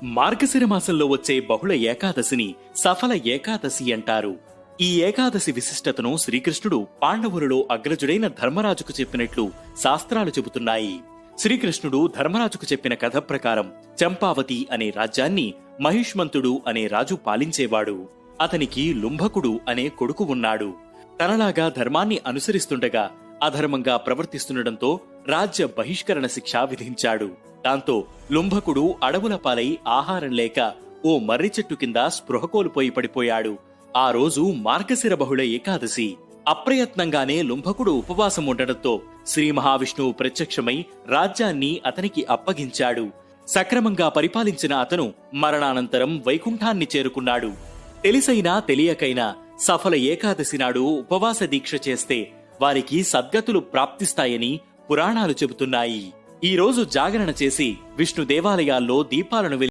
మార్గశిర మాసంలో వచ్చే బహుళ ఏకాదశిని సఫల ఏకాదశి అంటారు. ఈ ఏకాదశి విశిష్టతను శ్రీకృష్ణుడు పాండవులలో అగ్రజుడైన ధర్మరాజుకు చెప్పినట్లు శాస్త్రాలు చెబుతున్నాయి. శ్రీకృష్ణుడు ధర్మరాజుకు చెప్పిన కథ ప్రకారం చంపావతి అనే రాజ్యాన్ని మహిష్మంతుడు అనే రాజు పాలించేవాడు. అతనికి లుంభకుడు అనే కొడుకు ఉన్నాడు. తనలాగా ధర్మాన్ని అనుసరిస్తుండగా అధర్మంగా ప్రవర్తిస్తుండటంతో రాజ్య బహిష్కరణ శిక్ష విధించాడు. దాంతో లుంభకుడు అడవుల పాలై ఆహారం లేక ఓ మర్రి చెట్టు కింద స్పృహ కోల్పోయి పడిపోయాడు. ఆ రోజు మార్గశిర బహుళ ఏకాదశి. అప్రయత్నంగానే లుంభకుడు ఉపవాసం ఉండడంతో శ్రీ మహావిష్ణువు ప్రత్యక్షమై రాజ్యాన్ని అతనికి అప్పగించాడు. సక్రమంగా పరిపాలించిన అతను మరణానంతరం వైకుంఠాన్ని చేరుకున్నాడు. తెలిసైనా తెలియకైనా సఫల ఏకాదశి నాడు ఉపవాస దీక్ష చేస్తే వారికి సద్గతులు ప్రాప్తిస్తాయని పురాణాలు చెబుతున్నాయి. ఈ రోజు జాగరణ చేసి విష్ణు దేవాలయాల్లో దీపాలను